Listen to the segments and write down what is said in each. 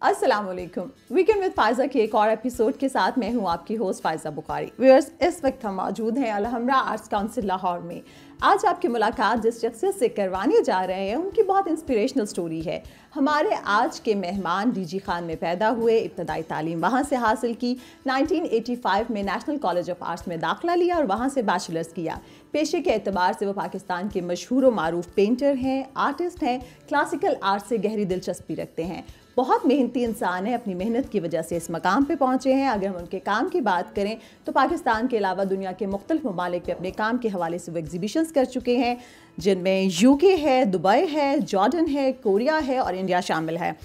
अस्सलाम वालेकुम। Weekend with Faiza के एक और एपिसोड के साथ मैं हूं आपकी होस्ट फायजा बुखारी। व्यूअर्स, इस वक्त हम मौजूद हैं अलहमरा आर्ट्स काउंसिल लाहौर में। आज आपकी मुलाकात जिस शख्सियत से करवाने जा रहे हैं उनकी बहुत इंस्पिरेशनल स्टोरी है। हमारे आज के मेहमान डीजी खान में पैदा हुए, इब्तदाई तालीम वहाँ से हासिल की, 1985 में नेशनल कॉलेज ऑफ आर्ट्स में दाखिला लिया और वहाँ से बैचलर्स किया। पेशे के एतबार से वो पाकिस्तान के मशहूर व मारूफ पेंटर हैं, आर्टिस्ट हैं, क्लासिकल आर्ट से गहरी दिलचस्पी रखते हैं। बहुत मेहनती इंसान है, अपनी मेहनत की वजह से इस मकाम पे पहुँचे हैं। अगर हम उनके काम की बात करें तो पाकिस्तान के अलावा दुनिया के मुख्तलिफ ममालिक में अपने काम के हवाले से वो एग्जीबिशंस कर चुके हैं, जिनमें यूके है, दुबई है, जॉर्डन है, कोरिया है और इंडिया शामिल है।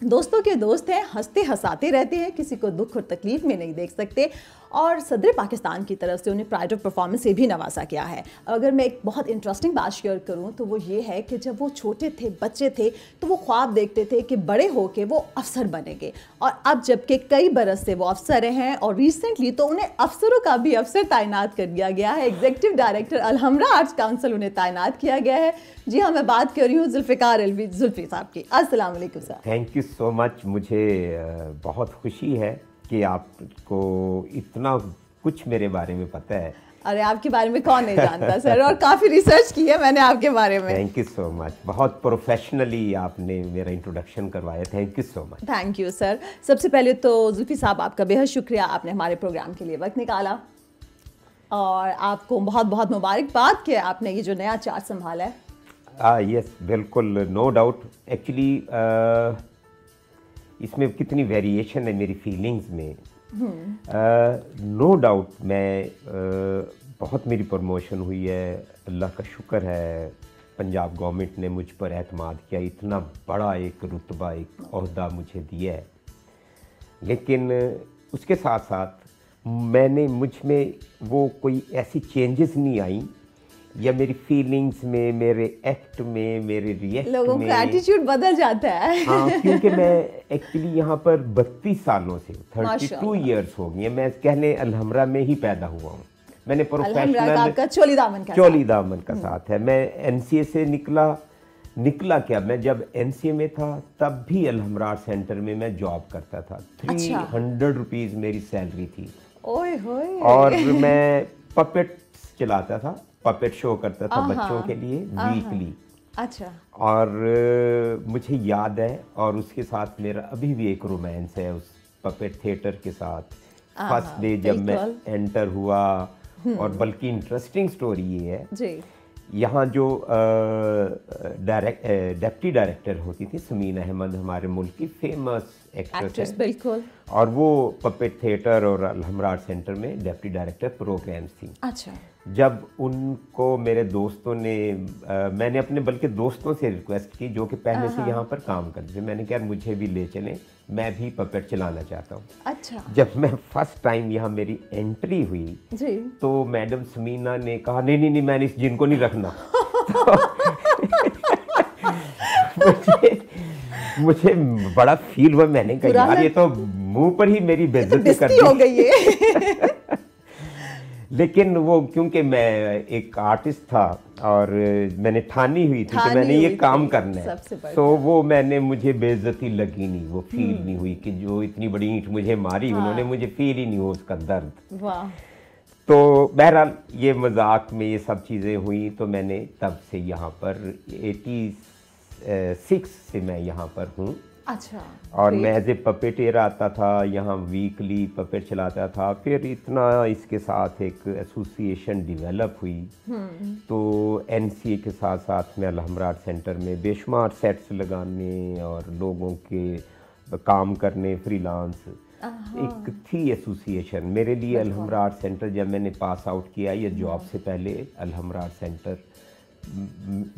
दोस्तों के दोस्त हैं, हंसते हंसाते रहते हैं, किसी को दुख और तकलीफ में नहीं देख सकते और सदर पाकिस्तान की तरफ से उन्हें प्राइड ऑफ परफॉर्मेंस से भी नवाजा गया है। अगर मैं एक बहुत इंटरेस्टिंग बात शेयर करूं तो वो ये है कि जब वो छोटे थे, बच्चे थे, तो वो ख्वाब देखते थे कि बड़े होके वो अफसर बनेंगे और अब जबकि कई बरस से वो अफसर हैं और रिसेंटली तो उन्हें अफसरों का भी अफसर तैनात कर दिया गया है। Executive director Alhamra arts council उन्हें तैनात किया गया है। जी हाँ, मैं बात कर रही हूँ जुल्फ़िकार अलवी जुल्फ़ी साहब की। अस्सलाम वालेकुम sir. Thank you so much. मुझे बहुत खुशी है कि आपको इतना कुछ मेरे बारे में पता है। अरे आपके बारे में कौन नहीं जानता सर, और काफ़ी रिसर्च की है मैंने आपके बारे में। Thank you so much. बहुत प्रोफेशनली आपने मेरा इंट्रोडक्शन करवाया। Thank you so much. Thank you sir. सबसे पहले तो जुल्फ़ी साहब आपका बेहद शुक्रिया, आपने हमारे प्रोग्राम के लिए वक्त निकाला और आपको बहुत बहुत मुबारकबाद कि आपने ये जो नया चार्ट संभाला है। यस, बिल्कुल, नो डाउट। एक्चुअली इसमें कितनी वेरिएशन है मेरी फीलिंग्स में। नो डाउट मैं बहुत मेरी प्रमोशन हुई है, अल्लाह का शुक्र है। पंजाब गवर्नमेंट ने मुझ पर एतमाद किया, इतना बड़ा एक रुतबा, एक ओहदा मुझे दिया है। लेकिन उसके साथ साथ मुझ में वो कोई ऐसी चेंजेस नहीं आई या मेरी फीलिंग्स में, मेरे एक्ट में, मेरे रिएक्ट में, लोगों का एटीट्यूड बदल जाता है। हाँ, क्योंकि मैं एक्चुअली यहाँ पर 32 सालों से 32 इयर्स हो गई हैं। मैं कहने अलहमरा में ही पैदा हुआ हूँ। मैंने प्रोफेशनल चोली दामन का साथ है। मैं एनसीए से निकला क्या, मैं जब एनसीए में था तब भी अलहमरा आर्ट सेंटर में मैं जॉब करता था। 300 रुपीज़ मेरी सैलरी थी। ओए होए। और मैं पपेट चलाता था, पपेट शो करता था बच्चों के लिए वीकली। अच्छा। और मुझे याद है, और उसके साथ मेरा अभी भी एक रोमांस है उस पपेट थिएटर के साथ। फर्स्ट डे जब मैं एंटर हुआ, और बल्कि इंटरेस्टिंग स्टोरी ये है जी, यहाँ जो डेप्टी डायरेक्टर होती थी समीन अहमद, हमारे मुल्क की फेमस एक्ट्रेस है। बिल्कुल। और वो पपेट थिएटर और अलहमरा आर्ट सेंटर में डेप्टी डायरेक्टर प्रोग्राम्स थी। अच्छा। जब उनको मेरे दोस्तों ने मैंने अपने बल्कि दोस्तों से रिक्वेस्ट की जो कि पहले से यहाँ पर काम करते थे, मैंने कहा मुझे भी ले चलें, मैं भी पपेट चलाना चाहता हूँ। अच्छा। जब मैं फर्स्ट टाइम यहाँ मेरी एंट्री हुई जी, तो मैडम समीना ने कहा नहीं, मैंने इस जिन को नहीं रखना। मुझे बड़ा फील हुआ। मैंने कहा यार ये तो मुंह पर ही मेरी बेइज्जती कर दी हो गई है। लेकिन वो क्योंकि मैं एक आर्टिस्ट था और मैंने ठानी हुई थी कि मैंने ये काम करना है, तो वो मुझे बेइज्जती लगी नहीं, वो फील नहीं हुई कि जो इतनी बड़ी ईंट मुझे मारी उन्होंने, मुझे फील ही नहीं हुआ उसका दर्द। वाह। तो बहरहाल ये मजाक में ये सब चीज़ें हुई, तो मैंने तब से यहाँ पर 86 से मैं यहाँ पर हूँ। अच्छा। और मैं एज ए पपेटेर आता था यहाँ, वीकली पपेट चलाता था। फिर इतना इसके साथ एक एसोसिएशन डेवलप हुई, तो एनसीए के साथ साथ में अलहमरा आर्ट सेंटर में बेशुमार सेट्स लगाने और लोगों के काम करने, फ्रीलांस एक थी एसोसिएशन मेरे लिए। अलहमरा आर्ट सेंटर जब मैंने पास आउट किया या जॉब से पहले, अलहमरा आर्ट सेंटर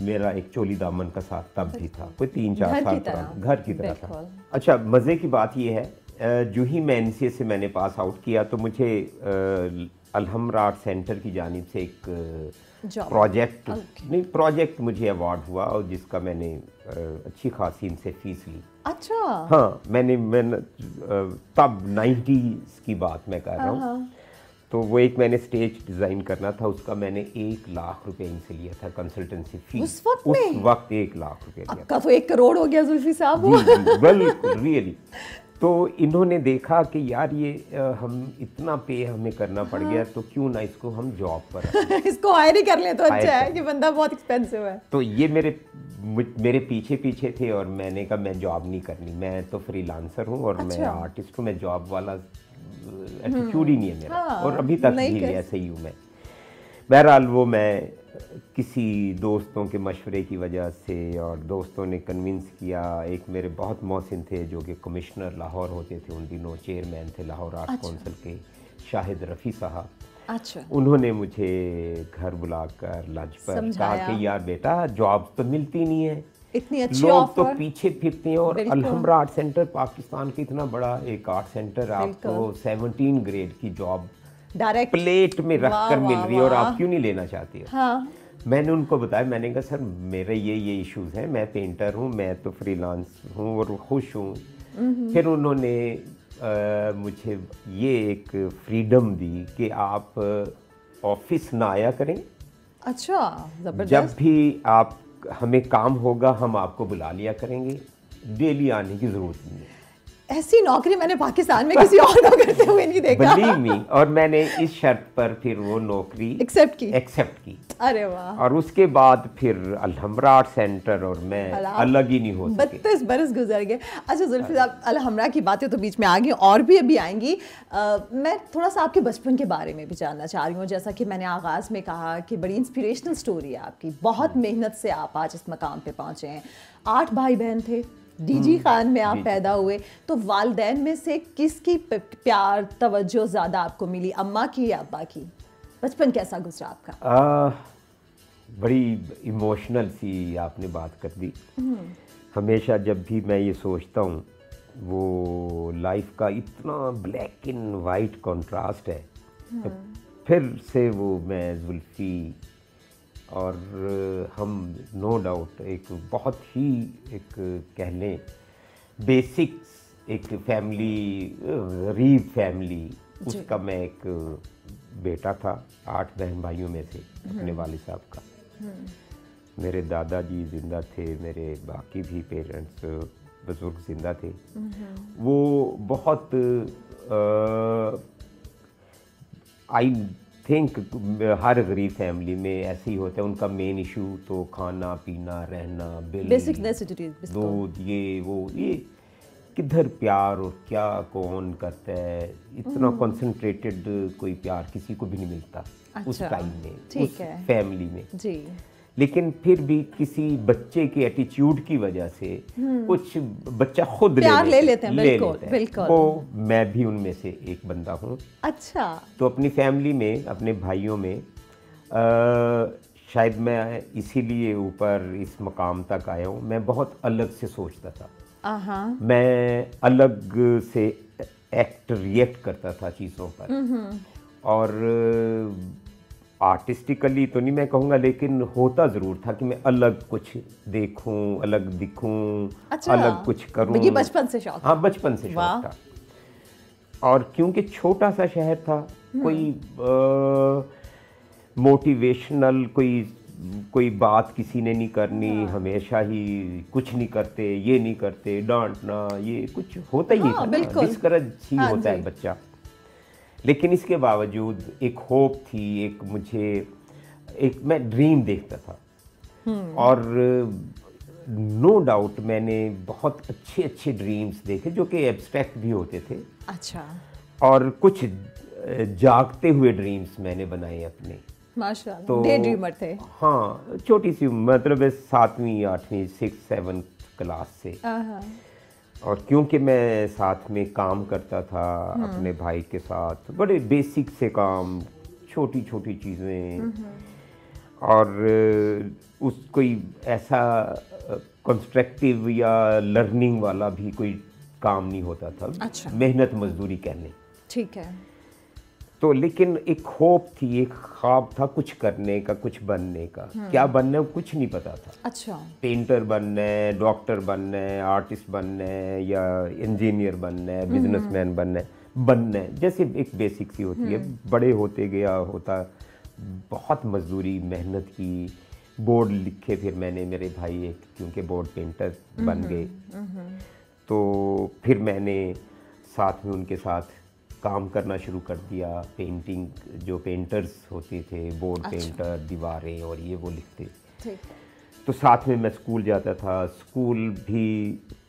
मेरा एक चोली दामन का साथ तब भी था, कोई 3-4 साल पुराना, घर की तरह था। अच्छा, मज़े की बात यह है, जो ही मैं एनसीए से मैंने पास आउट किया तो मुझे अलहमरा आर्ट सेंटर की जानिब से एक प्रोजेक्ट मुझे अवार्ड हुआ, और जिसका मैंने अच्छी खासी इनसे फीस ली। अच्छा। हाँ, मैंने तब 90s की बात मैं कर रहा हूँ। तो वो एक मैंने स्टेज डिज़ाइन करना था, उसका मैंने 1 लाख रुपए इनसे लिया था कंसल्टेंसी फी। उस वक्त में? उस वक्त 1 लाख रुपए लिया आपका तो 1 करोड़ हो गया जुल्फी साहब। जी, बिल्कुल रियली। तो इन्होंने देखा कि यार ये हम इतना पे हमें करना पड़ गया, तो क्यों ना इसको हम जॉब पर रखें। इसको हायर ही कर ले तो हायर अच्छा है कर कि बंदा बहुत एक्सपेंसिव है। तो ये मेरे पीछे पीछे थे और मैंने कहा मैं जॉब नहीं करनी, मैं तो फ्रीलांसर हूँ और मैं अच्छा। आर्टिस्ट हूँ, मैं जॉब वाला एटीट्यूड ही नहीं है मेरा। हाँ, और अभी तक नहीं भी कर- ऐसे ही हूँ मैं। बहरहाल वो मैं किसी दोस्तों के मशवरे की वजह से, और दोस्तों ने कन्विंस किया, एक मेरे बहुत मोहसिन थे जो कि कमिश्नर लाहौर होते थे उन दिनों, चेयरमैन थे लाहौर आर्ट अच्छा। काउंसिल के, शाहिद रफ़ी साहब। अच्छा, उन्होंने मुझे घर बुलाकर लंच पर कहा समझाया। कि यार बेटा जॉब तो मिलती नहीं है, इतनी अच्छी लोग तो ऑफर। पीछे फिरते हैं, और बिल्कुल। अलहम्रा आर्ट सेंटर पाकिस्तान का इतना बड़ा एक आर्ट सेंटर, आपको 17 ग्रेड की जॉब डायरेक्ट प्लेट में रख वाह, कर मिल वाह, रही है, और वाह। आप क्यों नहीं लेना चाहती हो। हाँ, मैंने उनको बताया, मैंने कहा सर मेरे ये इश्यूज हैं, मैं पेंटर हूँ, मैं तो फ्रीलांस हूँ और खुश हूँ। फिर उन्होंने मुझे ये एक फ्रीडम दी कि आप ऑफिस ना आया करें, अच्छा, जब जबरदस्त। भी आप हमें काम होगा हम आपको बुला लिया करेंगे, डेली आने की ज़रूरत नहीं है। ऐसी नौकरी मैंने पाकिस्तान में किसी और को करते हुए नहीं देखा। Believe me. और मैंने इस शर्त पर फिर वो नौकरी एक्सेप्ट की। अरे वाह। और उसके बाद फिर अलहम्रा आर्ट सेंटर और मैं अलग ही नहीं हो सके। 32 बरस गुजर गए। अच्छा जुल्फी साहब, अलहम्रा की बातें तो बीच में आ गई और भी अभी आएंगी। मैं थोड़ा सा आपके बचपन के बारे में भी जानना चाह रही हूँ। जैसा कि मैंने आगाज़ में कहा कि बड़ी इंस्पिरेशनल स्टोरी है आपकी, बहुत मेहनत से आप आज इस मकाम पे पहुँचे हैं। 8 भाई बहन थे, डीजी खान में आप पैदा हुए, तो वालदैन में से किसकी प्यार तवज्जो ज़्यादा आपको मिली, अम्मा की या अब्बा की? बचपन कैसा गुजरा आपका? बड़ी इमोशनल सी आपने बात कर दी। हमेशा जब भी मैं ये सोचता हूँ, वो लाइफ का इतना ब्लैक एंड वाइट कंट्रास्ट है, तो फिर से वो मैं जुल्फी और हम नो डाउट एक बहुत ही एक कह लें बेसिक्स एक फैमिली, गरीब फैमिली, उसका मैं एक बेटा था 8 बहन भाइयों में से अपने वालिद साहब का। मेरे दादाजी जिंदा थे, मेरे बाकी भी पेरेंट्स बुजुर्ग जिंदा थे। वो बहुत आई थिंक हर गरीब फैमिली में ऐसे ही होता है, उनका मेन इशू तो खाना पीना रहना, बिल, बेसिक नेसेसिटीज, दूध, ये किधर प्यार और क्या कौन करता है, इतना कंसंट्रेटेड कोई प्यार किसी को भी नहीं मिलता उस टाइम में, उस फैमिली में जी। लेकिन फिर भी किसी बच्चे के एटीट्यूड की वजह से कुछ बच्चा खुद ले लेते हैं। बिल्कुल। वो मैं भी उनमें से एक बंदा हूँ। अच्छा। तो अपनी फैमिली में, अपने भाइयों में शायद मैं इसीलिए ऊपर इस मकाम तक आया हूँ, मैं बहुत अलग से सोचता था। मैं अलग से एक्ट रिएक्ट करता था चीज़ों पर, और आर्टिस्टिकली तो नहीं मैं कहूँगा, लेकिन होता ज़रूर था कि मैं अलग कुछ देखूं, अलग दिखूं। अच्छा, अलग कुछ करूं। ये बचपन से शौक? हाँ, बचपन से शौक था। और क्योंकि छोटा सा शहर था, कोई मोटिवेशनल कोई बात किसी ने नहीं करनी, हमेशा ही कुछ नहीं करते, ये नहीं करते, डांटना, ये कुछ होता ही था, डिस्करेज ही होता है बच्चा। लेकिन इसके बावजूद एक होप थी, एक मैं ड्रीम देखता था, और नो डाउट मैंने बहुत अच्छे अच्छे ड्रीम्स देखे जो कि एब्स्ट्रैक्ट भी होते थे। अच्छा। और कुछ जागते हुए ड्रीम्स मैंने बनाए अपने। माशाल्लाह, तो डे ड्रीमर थे। हाँ, छोटी सी, मतलब 7वीं 8वीं 6 7 क्लास से। और क्योंकि मैं साथ में काम करता था अपने भाई के साथ, बड़े बेसिक से काम, छोटी छोटी चीज़ें, और कोई ऐसा कंस्ट्रक्टिव या लर्निंग वाला भी कोई काम नहीं होता था। अच्छा। मेहनत मजदूरी कहने। ठीक है। तो लेकिन एक होप थी, एक ख्वाब था कुछ करने का, कुछ बनने का। क्या बनना है कुछ नहीं पता था। अच्छा। पेंटर बनना है, डॉक्टर बनना है, आर्टिस्ट बनना है, या इंजीनियर बनना है, बिजनेसमैन बनना है, बनना है, जैसे एक बेसिक सी होती है। बड़े होते गया होता, बहुत मजदूरी मेहनत की, बोर्ड लिखे, फिर मैंने, मेरे भाई एक क्योंकि बोर्ड पेंटर बन गए, तो फिर मैंने साथ में उनके साथ काम करना शुरू कर दिया। पेंटिंग, जो पेंटर्स होते थे, बोर्ड पेंटर, दीवारें और ये वो लिखते, तो साथ में मैं स्कूल जाता था। स्कूल भी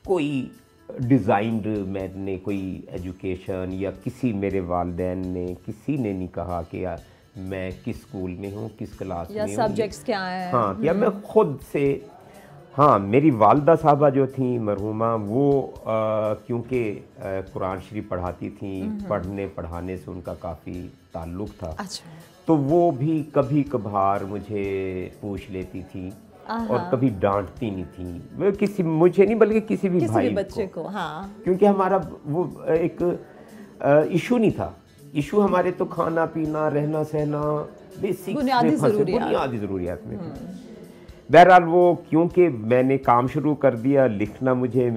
कोई डिज़ाइंड, मैंने कोई एजुकेशन या किसी मेरे वालिदैन ने, किसी ने नहीं कहा कि मैं किस स्कूल में हूँ, किस क्लास में हूँ, सब्जेक्ट्स क्या हैं। हाँ, या मैं खुद से, हाँ, मेरी वालदा साहबा जो थी मरहुमा, वो क्योंकि कुरान शरीफ पढ़ाती थी, पढ़ने पढ़ाने से उनका काफ़ी ताल्लुक़ था। अच्छा। तो वो भी कभी कभार मुझे पूछ लेती थी और कभी डांटती नहीं थी, वो किसी, मुझे नहीं बल्कि किसी भी भाई बच्चे को, हाँ, क्योंकि हमारा वो एक इशू नहीं था। इशू हमारे तो खाना पीना, रहना सहना, बेसिक बुनियादी ज़रूरियात में थी। बहरहाल वो, क्योंकि मैंने काम शुरू कर दिया लिखना, मुझे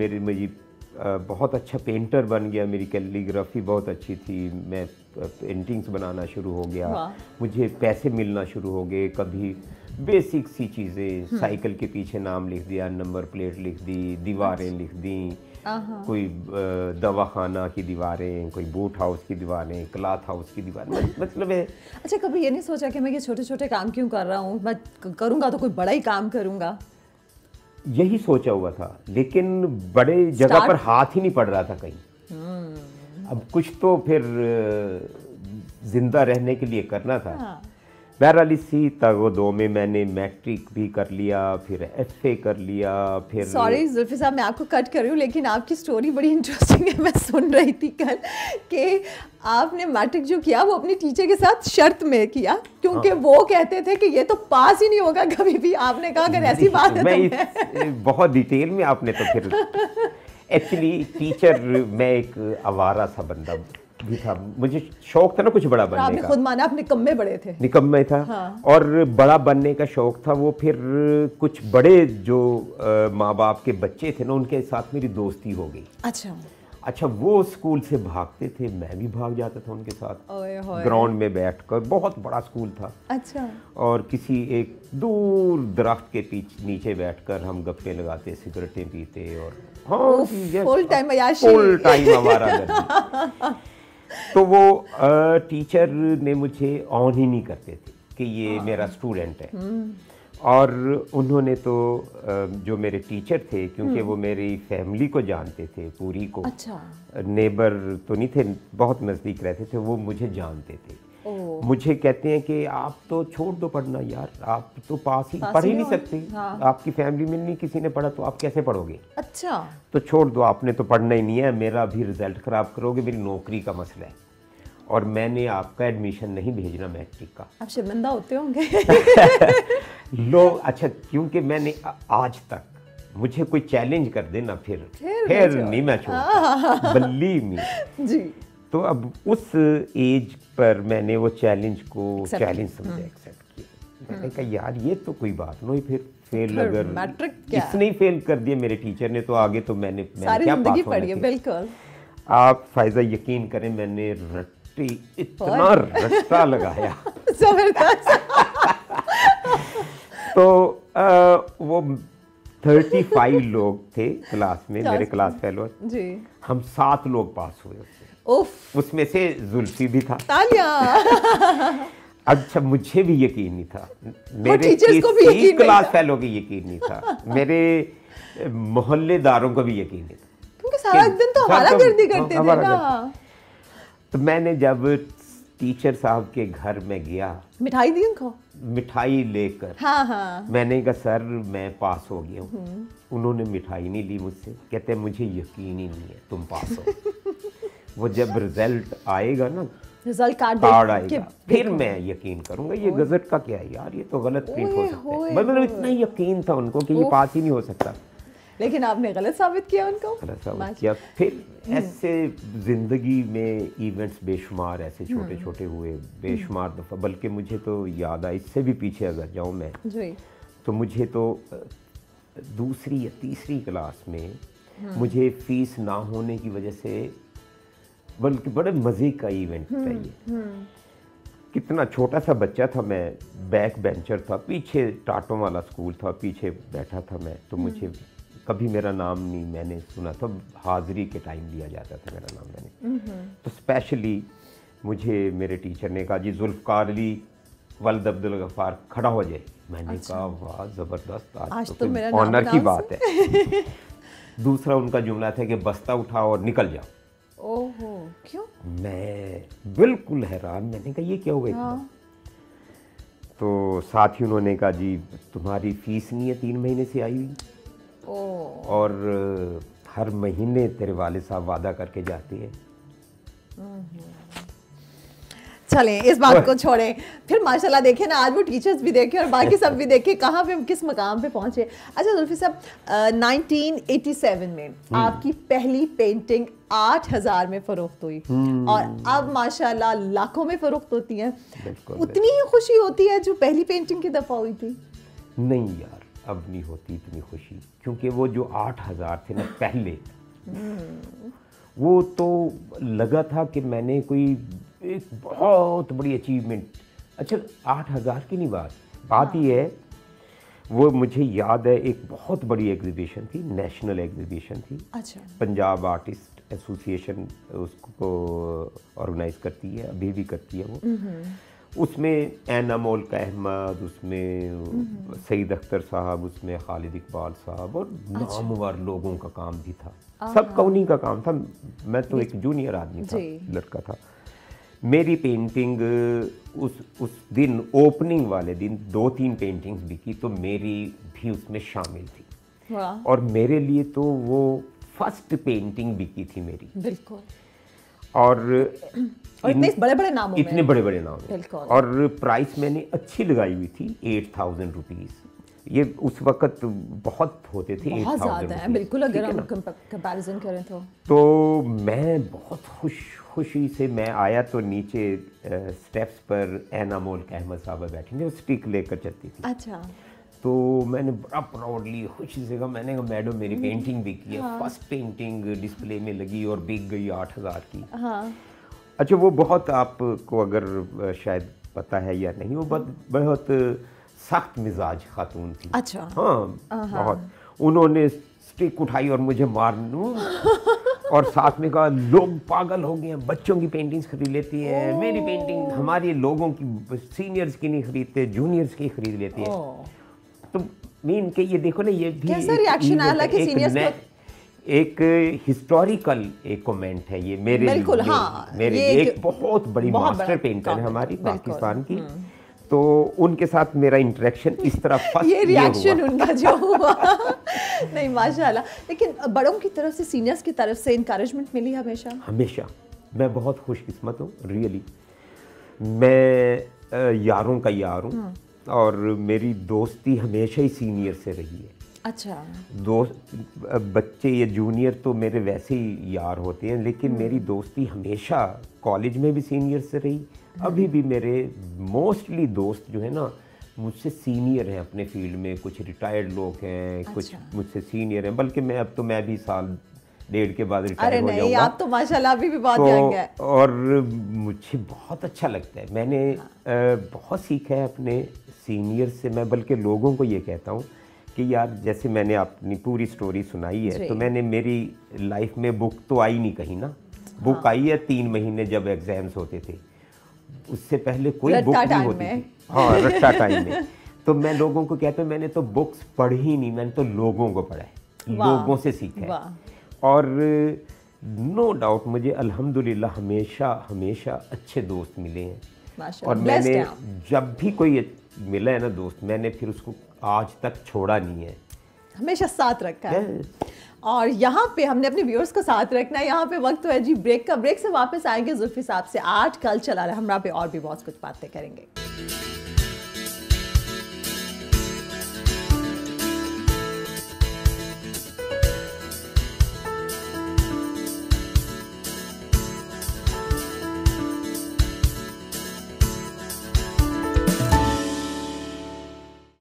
बहुत अच्छा पेंटर बन गया, मेरी कैलीग्राफी बहुत अच्छी थी, मैं पेंटिंग्स बनाना शुरू हो गया, मुझे पैसे मिलना शुरू हो गए। कभी बेसिक सी चीज़ें, साइकिल के पीछे नाम लिख दिया, नंबर प्लेट लिख दी, दीवारें लिख दी, कोई दवाखाना की दीवारें, कोई बूट हाउस की दीवारें, क्लॉथ हाउस की दीवारें, मतलब है। अच्छा, कभी ये नहीं सोचा कि मैं ये छोटे छोटे काम क्यों कर रहा हूँ, मैं करूँगा तो कोई बड़ा ही काम करूँगा? यही सोचा हुआ था, लेकिन बड़े जगह पर हाथ ही नहीं पड़ रहा था कहीं। अब कुछ तो फिर जिंदा रहने के लिए करना था। बहरहाल इसी तगो-दो में मैंने मैट्रिक भी कर लिया, फिर FA कर लिया, फिर, सॉरी जुल्फी साहब, मैं आपको कट कर रही हूँ, लेकिन आपकी स्टोरी बड़ी इंटरेस्टिंग है। मैं सुन रही थी कल कि आपने मैट्रिक जो किया वो अपनी टीचर के साथ शर्त में किया, क्योंकि वो कहते थे कि ये तो पास ही नहीं होगा कभी भी। आपने कहा अगर ऐसी बात है तो बहुत डिटेल में आपने तो फिर एक्चुअली टीचर, मैं एक आवारा सा बंदा भी था, मुझे शौक था ना कुछ बड़ा बनने का। आपने खुद माना आप निकम्मे बड़े थे। निकम्मे था, हाँ। और बड़ा बनने का शौक था। वो फिर कुछ बड़े जो माँ बाप के बच्चे थे ना, उनके साथ मेरी दोस्ती हो गई। अच्छा, वो स्कूल से भागते थे, मैं भी भाग जाता था उनके साथ, ग्राउंड में बैठकर। बहुत बड़ा स्कूल था। अच्छा। और किसी एक दूर दरख्त के पीछे नीचे बैठकर हम गप्पे लगाते, सिगरेटें पीते, और हाँ, फुल टाइम हमारा तो वो टीचर ने मुझे ऑन ही नहीं करते थे कि ये मेरा स्टूडेंट है। और उन्होंने तो जो मेरे टीचर थे, क्योंकि वो मेरी फैमिली को जानते थे पूरी को, अच्छा, नेबर तो नहीं थे, बहुत नज़दीक रहते थे, वो मुझे जानते थे। मुझे कहते हैं कि आप तो छोड़ दो पढ़ना यार, आप तो पढ़ ही नहीं सकते। हाँ। आपकी फैमिली में नहीं किसी ने पढ़ा तो आप कैसे पढ़ोगे? अच्छा, तो छोड़ दो, आपने तो पढ़ना ही नहीं है, मेरा भी रिजल्ट ख़राब करोगे, मेरी नौकरी का मसला है, और मैंने आपका एडमिशन नहीं भेजना मैट्रिक का। आप शर्मिंदा होते होंगे। लोग, अच्छा, क्योंकि मैंने आज तक, मुझे कोई चैलेंज कर देना फिर नहीं मैं छोड़ता, बलीव मी जी। तो अब उस एज पर मैंने वो चैलेंज समझा, एक्सेप्ट किया। मैंने कहा यार ये तो कोई बात नहीं, फिर फेल, अगर इसने ही फेल कर दिया मेरे टीचर ने, तो आगे तो मैंने क्या पास होना है। बिल्कुल। आप फायजा यकीन करें, मैंने इतना रट्टा लगाया तो वो 35 लोग थे क्लास में, मेरे क्लास फेलो जी, हम 7 लोग पास हुए उससे। उसमें से जुल्फी भी था। अच्छा, मुझे भी यकीन नहीं था, मेरे किसी क्लास फेलो को यकीन नहीं था, मेरे मोहल्लेदारों को भी यकीन नहीं था, क्योंकि सारा दिन तो हमारा गर्दी करते थे ना। तो मैंने जब टीचर साहब के घर में गया, मिठाई दी उनको, मिठाई लेकर, हाँ। मैंने कहा सर मैं पास हो गया हूँ। उन्होंने मिठाई नहीं ली मुझसे, कहते मुझे यकीन ही नहीं है तुम पास हो। वो जब रिजल्ट आएगा ना, रिजल्ट कार्ड आएगा, फिर मैं यकीन करूंगा। ये गजट का क्या है यार, ये तो गलत प्रिंट हो सकता है। मतलब इतना यकीन था उनको कि ये पास ही नहीं हो सकता, लेकिन आपने गलत साबित किया उनको। गलत साबित किया। फिर ऐसे जिंदगी में इवेंट्स बेशुमार ऐसे छोटे छोटे हुए, बेशुमार दफ़ा, बल्कि मुझे तो याद है, इससे भी पीछे अगर जाऊँ मैं तो मुझे तो दूसरी या तीसरी क्लास में मुझे फीस ना होने की वजह से बल्कि बड़े मज़े का इवेंट था ये। कितना छोटा सा बच्चा था मैं, बैक बेंचर था, पीछे टाटों वाला स्कूल था, पीछे बैठा था मैं, तो मुझे कभी मेरा नाम नहीं मैंने सुना था, हाज़िरी के टाइम लिया जाता था मेरा नाम मैंने। तो स्पेशली मुझे मेरे टीचर ने कहा जी जुल्फ़कार अली वल्द अब्दुल गफ़ार खड़ा हो जाए। मैंने कहा वाह ज़बरदस्त, आज तो मेरा ऑनर की बात है। दूसरा उनका जुमला था कि बस्ता उठाओ और निकल जाओ। ओहो, क्यों? मैं बिल्कुल हैरान, मैंने कहा ये क्या हुआ एकदम। तो साथ ही उन्होंने कहा जी तुम्हारी फीस नहीं है 3 महीने से आई हुई, और हर महीने तेरे वाले साहब वादा करके जाते हैं। चलें इस बात को छोड़ें, फिर माशाल्लाह देखें ना, आज वो टीचर्स भी देखे और बाकी सब भी देखे कहाँ पे किस मकाम पे पहुंचे। अच्छा जुल्फी साहब, 1987 में आपकी पहली पेंटिंग 8,000 में फरोख्त हुई और अब माशाल्लाह लाखों में फरोख्त होती है। उतनी ही खुशी होती है जो पहली पेंटिंग की दफ़ा हुई थी? नहीं यार, अब नहीं होती इतनी खुशी, क्योंकि वो जो 8,000 थे ना पहले, वो तो लगा था कि मैंने कोई एक बहुत बड़ी अचीवमेंट। अच्छा 8,000 की नहीं बात ये है, वो मुझे याद है एक बहुत बड़ी एग्जीबिशन थी, नेशनल एग्जीबिशन थी। अच्छा। पंजाब आर्टिस्ट एसोसिएशन उसको ऑर्गेनाइज करती है, अभी भी करती है वो। उसमें एनामोल अहमद, उसमें सईद अख्तर साहब, उसमें खालिद इकबाल साहब और नामवर लोगों का काम भी था, सबका उन्हीं का काम था। मैं तो एक जूनियर आदमी था, लड़का था। मेरी पेंटिंग उस दिन ओपनिंग वाले दिन 2-3 पेंटिंग्स बिकी, तो मेरी भी उसमें शामिल थी। और मेरे लिए तो वो फर्स्ट पेंटिंग बिकी थी मेरी। बिल्कुल। और इतने बड़े-बड़े नामों में, इतने बड़े-बड़े नाम, और प्राइस मैंने अच्छी लगाई हुई थी 8,000 रुपीज़। ये उस वक्त बहुत होते थे, बहुत ज़्यादा है बिल्कुल, अगर हम कंपैरिजन करें तो मैं बहुत खुशी से मैं आया, तो नीचे स्टेप्स पर एनामोल अहमद साहब बैठेंगे, वो स्टिक लेकर चलती थी। अच्छा। तो मैंने बड़ा प्राउडली खुशी से कहा, मैंने कहा मैडम मेरी पेंटिंग बिकी है। फर्स्ट पेंटिंग डिस्प्ले में लगी और बिक गई 8,000 की। अच्छा वो बहुत, आपको अगर शायद पता है या नहीं, वो बहुत सख्त मिजाज खातून थी। अच्छा। हाँ बहुत। उन्होंने स्टिक उठाई और मुझे मारनू और साथ में कहा लोग पागल हो गए हैं, बच्चों की पेंटिंग्स खरीद लेती हैं, मेरी पेंटिंग हमारी लोगों की, सीनियर्स की नहीं खरीदते, जूनियर्स की खरीद लेती है। तो मीन के ये देखो ना, ये भी कैसा रिएक्शन आया कि सीनियर्स को, एक हिस्टोरिकल एक कमेंट है ये मेरे लिए। बिल्कुल, हाँ, मेरे लिए एक बहुत बड़ी मास्टर पेंटर है हमारी पाकिस्तान की। तो उनके साथ मेरा इंटरेक्शन इस तरह फर्स्ट ये रिएक्शन उनका जो हुआ नहीं माशाल्लाह। लेकिन बड़ों की तरफ से, सीनियर्स की तरफ से इनकरेजमेंट मिली हमेशा? हमेशा। मैं बहुत खुशकिस्मत हूँ रियली। मैं यारों का यार हूँ और मेरी दोस्ती हमेशा ही सीनियर से रही है। अच्छा। दोस्त बच्चे ये जूनियर तो मेरे वैसे ही यार होते हैं, लेकिन मेरी दोस्ती हमेशा कॉलेज में भी सीनियर से रही। अभी भी मेरे मोस्टली दोस्त जो है ना मुझसे सीनियर हैं अपने फील्ड में, कुछ रिटायर्ड लोग हैं। अच्छा। कुछ मुझसे सीनियर हैं, बल्कि मैं अब तो मैं भी 1.5 के बाद रिटायर हो जाऊंगा। आप तो माशाल्लाह अभी भी बहुत यंग हैं। और मुझे बहुत अच्छा लगता है, मैंने बहुत सीखा है अपने सीनियर से। मैं बल्कि लोगों को ये कहता हूँ कि यार जैसे मैंने अपनी पूरी स्टोरी सुनाई है, तो मैंने मेरी लाइफ में बुक तो आई नहीं कहीं ना। बुक आई है 3 महीने जब एग्जाम्स होते थे, उससे पहले कोई बुक नहीं होती थी। हाँ, रट्टा टाइम में। तो मैं लोगों को कहता हूँ मैंने तो बुक्स पढ़ी ही नहीं, मैंने तो लोगों को पढ़ा है, लोगों से सीखा है। और नो डाउट मुझे अल्हम्दुलिल्लाह हमेशा अच्छे दोस्त मिले हैं। और मैंने जब भी कोई मिला है ना दोस्त, मैंने फिर उसको आज तक छोड़ा नहीं है, हमेशा साथ रखा है। और यहाँ पे हमने अपने व्यूअर्स को साथ रखना है। यहाँ पे वक्त है जी ब्रेक का। ब्रेक से वापस आएंगे जुल्फी साहब से आर्ट कल्चर और हमरा पे और भी बहुत कुछ बातें करेंगे।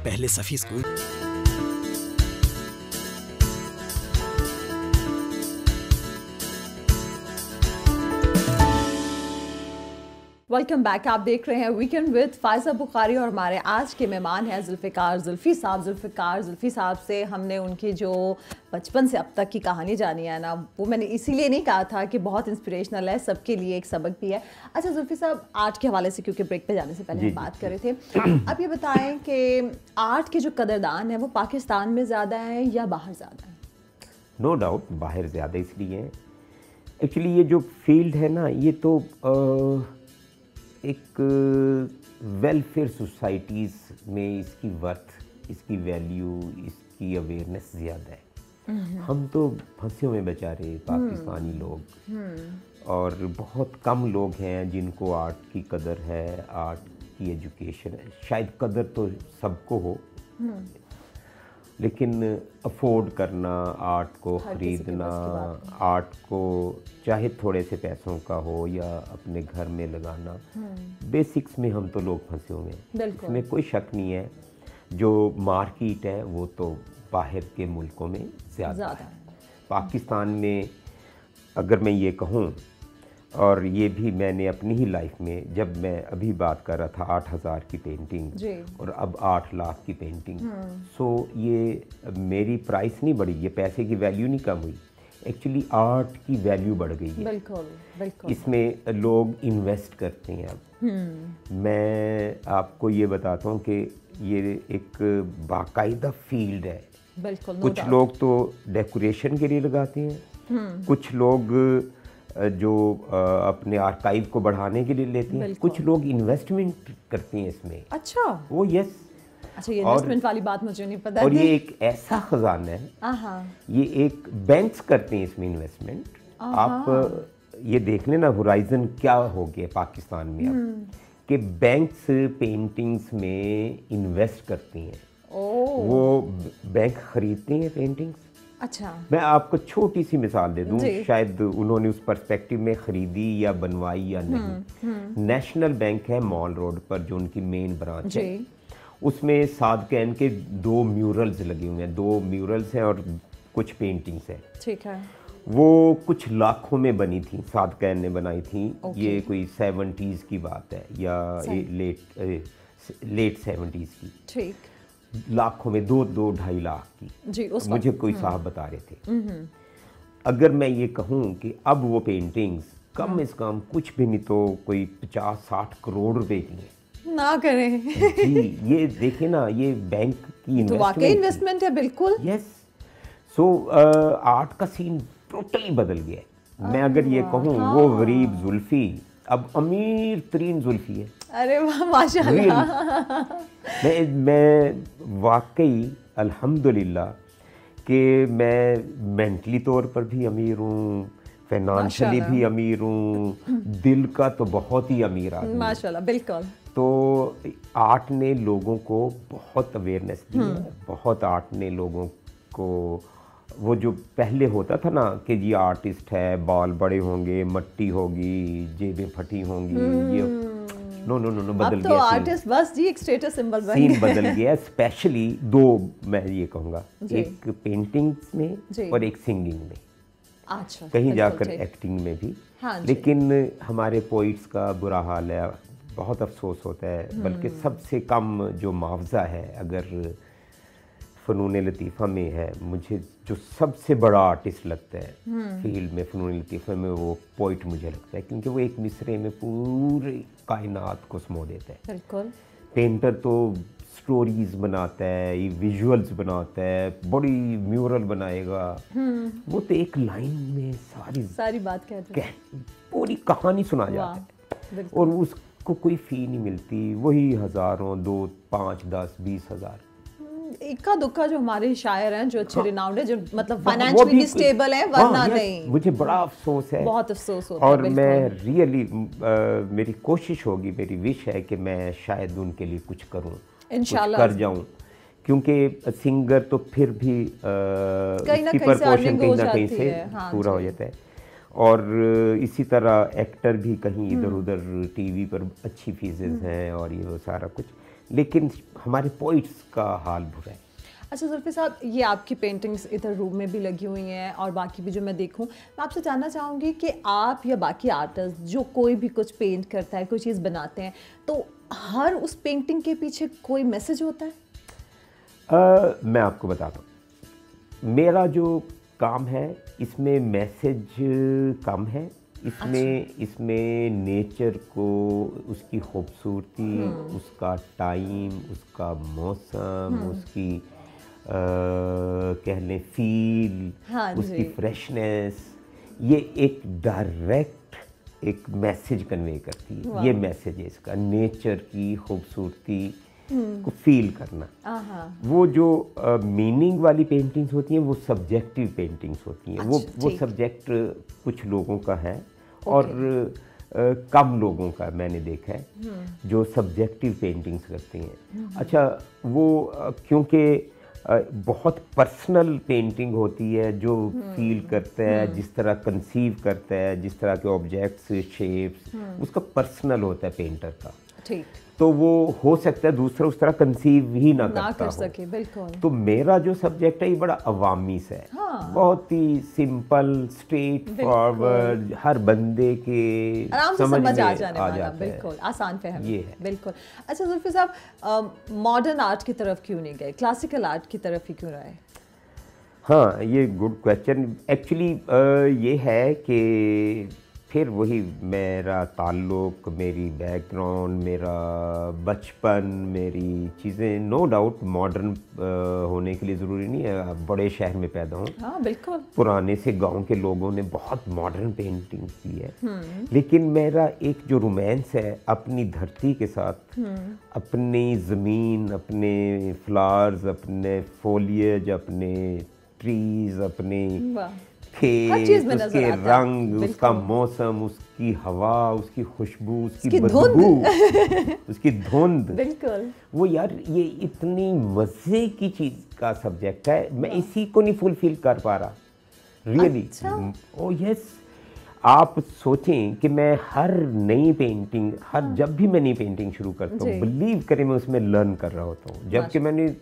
पहले सफी स्कूल वेलकम बैक। आप देख रहे हैं वीकेंड विद फायजा बुखारी और हमारे आज के मेहमान हैं जुल्फ़िकार जुल्फ़ी साहब। जुल्फ़िकार जुल्फ़ी साहब से हमने उनकी जो बचपन से अब तक की कहानी जानी है ना, वो मैंने इसीलिए नहीं कहा था कि बहुत इंस्पिरेशनल है, सबके लिए एक सबक भी है। अच्छा जुल्फ़ी साहब, आर्ट के हवाले से क्योंकि ब्रेक पे जाने से पहले हम बात कर रहे थे, अब ये बताएं कि आर्ट के जो कदरदान है वो पाकिस्तान में ज़्यादा है या बाहर ज़्यादा है? नो डाउट बाहर ज़्यादा इसलिए है, एक्चुअली ये जो फील्ड है ना, ये तो एक वेलफेयर सोसाइटीज़ में इसकी वर्थ, इसकी वैल्यू, इसकी अवेयरनेस ज़्यादा है। हम तो फंसियों में बेचारे पाकिस्तानी लोग, और बहुत कम लोग हैं जिनको आर्ट की कदर है, आर्ट की एजुकेशन है। शायद कदर तो सबको हो, लेकिन अफोर्ड करना, आर्ट को ख़रीदना, आर्ट को चाहे थोड़े से पैसों का हो या अपने घर में लगाना, बेसिक्स में हम तो लोग फंसे हुए हैं। इसमें कोई शक नहीं है। जो मार्केट है वो तो बाहर के मुल्कों में ज़्यादा है। पाकिस्तान में अगर मैं ये कहूँ, और ये भी मैंने अपनी ही लाइफ में, जब मैं अभी बात कर रहा था 8,000 की पेंटिंग और अब 8 लाख की पेंटिंग, सो ये मेरी प्राइस नहीं बढ़ी, ये पैसे की वैल्यू नहीं कम हुई, एक्चुअली आर्ट की वैल्यू बढ़ गई है। बिल्कुल बिल्कुल। इसमें लोग इन्वेस्ट करते हैं अब। मैं आपको ये बताता हूँ कि ये एक बाकायदा फील्ड है। बिल्कुल। कुछ लोग तो डेकोरेशन के लिए लगाते हैं, कुछ लोग जो अपने आर्काइव को बढ़ाने के लिए लेते हैं, कुछ लोग इन्वेस्टमेंट करते हैं इसमें। अच्छा। वो यस। अच्छा, ये इन्वेस्टमेंट वाली बात मुझे नहीं पता। और ये एक ऐसा खजाना है, ये एक बैंक्स करते हैं इसमें इन्वेस्टमेंट। आप ये देख लेना होराइजन क्या हो गया पाकिस्तान में अब, कि बैंक्स पेंटिंग्स में इन्वेस्ट करती हैं। वो बैंक खरीदते हैं पेंटिंग्स। अच्छा। मैं आपको छोटी सी मिसाल दे दूं, शायद उन्होंने उस पर्सपेक्टिव में खरीदी या बनवाई या नहीं। नेशनल बैंक है मॉल रोड पर, जो उनकी मेन ब्रांच है, उसमें सादकैन के 2 म्यूरल्स लगे हुए हैं। 2 म्यूरल्स हैं और कुछ पेंटिंग्स हैं। ठीक है। वो कुछ लाखों में बनी थी, सादकैन ने बनाई थी। ये कोई 70s की बात है या लेट 70s की। ठीक। लाखों में, 2-2.5 लाख की जी, मुझे कोई साहब बता रहे थे। अगर मैं ये कहूँ कि अब वो पेंटिंग्स कम से कम कुछ भी नहीं तो कोई 50-60 करोड़ रुपए की है। ना करें जी, ये देखे ना, ये बैंक की तो वाकई इन्वेस्टमेंट है। बिल्कुल यस। सो आर्ट का सीन टोटली बदल गया। मैं अगर ये कहूँ, वो गरीब जुल्फी अब अमीर तरीन जुल्फी है। अरे वाह, माशाल्लाह। मैं वाकई अल्हम्दुलिल्लाह कि मैं मेंटली तौर पर भी अमीर हूँ, फाइनेंशियली भी अमीर हूँ, दिल का तो बहुत ही अमीर आदमी माशाल्लाह। बिल्कुल। तो आर्ट ने लोगों को बहुत अवेयरनेस दी है, बहुत आर्ट ने लोगों को, वो जो पहले होता था ना कि ये आर्टिस्ट है, बाल बड़े होंगे, मट्टी होगी, जेबें फटी होंगी, ये नो नो नो नो बदल अब तो गया। आर्टिस्ट बस जी एक स्टेटस सिंबल बन सीन गया। बदल गया। स्पेशली 2 मैं ये कहूँगा, एक पेंटिंग्स में और एक सिंगिंग में। अच्छा। कहीं जाकर एक्टिंग में भी। लेकिन हमारे पोइट्स का बुरा हाल है, बहुत अफसोस होता है। बल्कि सबसे कम जो मुआवजा है अगर फ़नून लतीफ़ा में है, मुझे जो सबसे बड़ा आर्टिस्ट लगता है फील्ड में, फ़नून लतीफ़ा में, वो पोइट मुझे लगता है, क्योंकि वो एक मिसरे में पूरी कायनात को समो देता है। बिल्कुल। पेंटर तो स्टोरीज बनाता है, विजुअल्स बनाता है, बड़ी म्यूरल बनाएगा, वो तो एक लाइन में सारी बात कहता है, पूरी कहानी सुना जाता है और उसको कोई फ़ी नहीं मिलती। वही हज़ारों, 2, 5, 10, 20 हज़ार। इक्का दुक्का जो हमारे शायर हैं, जो अच्छे रिनाउंड है, जो मतलब फाइनेंशियली भी स्टेबल है, वरना नहीं। मुझे बड़ा अफसोस है, बहुत अफसोस होता है। और मैं रियली मेरी कोशिश होगी, मेरी विश है कि मैं शायद उनके लिए कुछ करूं, इंशाल्लाह कर जाऊं, क्योंकि सिंगर तो फिर भी उसकी प्रपोर्शन कहीं ना कहीं से पूरा हो जाता है, और इसी तरह एक्टर भी कहीं इधर उधर टीवी पर अच्छी फीसेस हैं और ये वो सारा कुछ, लेकिन हमारे पोइट्स का हाल बुरा है। अच्छा जुल्फी साहब, ये आपकी पेंटिंग्स इधर रूम में भी लगी हुई हैं और बाकी भी जो मैं देखूं, मैं आपसे जानना चाहूँगी कि आप या बाकी आर्टिस्ट जो कोई भी कुछ पेंट करता है, कोई चीज़ बनाते हैं, तो हर उस पेंटिंग के पीछे कोई मैसेज होता है? मैं आपको बताता हूँ, मेरा जो काम है इसमें मैसेज कम है। इसमें नेचर को, उसकी खूबसूरती, उसका टाइम, उसका मौसम, उसकी कह लें फील, हाँ उसकी जी। फ्रेशनेस, ये एक डायरेक्ट एक मैसेज कन्वे करती है। ये मैसेज है इसका, नेचर की खूबसूरती को फील करना। वो जो मीनिंग वाली पेंटिंग्स होती हैं वो सब्जेक्टिव पेंटिंग्स होती हैं। वो सब्जेक्ट कुछ लोगों का है और कम लोगों का मैंने देखा है जो सब्जेक्टिव पेंटिंग्स करते हैं। अच्छा, वो क्योंकि बहुत पर्सनल पेंटिंग होती है, जो फील करता है, जिस तरह कंसीव करता है, जिस तरह के ऑब्जेक्ट्स, शेप्स, उसका पर्सनल होता है पेंटर का। ठीक। तो वो हो सकता है दूसरा उस तरह कंसीव ही ना करता कर सके। बिल्कुल। तो मेरा जो सब्जेक्ट है ये बड़ा अवामी सा है। हाँ। बहुत ही सिंपल, स्ट्रेट फॉरवर्ड, हर बंदे के आराम से समझ आ जाने आ वाला, जाता बिल्कुल आसान फहम। ये है। बिल्कुल। अच्छा जुल्फी साहब, मॉडर्न आर्ट की तरफ क्यों नहीं गए, क्लासिकल आर्ट की तरफ ही क्यों रहे? हाँ, ये गुड क्वेश्चन। एक्चुअली ये है कि फिर वही मेरा ताल्लुक, मेरी बैकग्राउंड, मेरा बचपन, मेरी चीज़ें, नो डाउट मॉडर्न होने के लिए ज़रूरी नहीं है आप बड़े शहर में पैदा हों। हाँ बिल्कुल। पुराने से गांव के लोगों ने बहुत मॉडर्न पेंटिंग की है, लेकिन मेरा एक जो रोमांस है अपनी धरती के साथ, अपनी ज़मीन, अपने फ्लावर्स, अपने फोलिएज, अपने ट्रीज, अपने खेत, उसके रंग, उसका मौसम, उसकी हवा, उसकी खुशबू, उसकी बदबू, उसकी धुंध, बिल्कुल। वो यार ये इतनी मज़े की चीज़ का सब्जेक्ट है, मैं इसी को नहीं फुलफिल कर पा रहा रियली। ओ यस, आप सोचें कि मैं हर नई पेंटिंग, जब भी मैं नई पेंटिंग शुरू करता हूँ, बिलीव करें मैं उसमें लर्न कर रहा होता हूँ। जबकि मैंने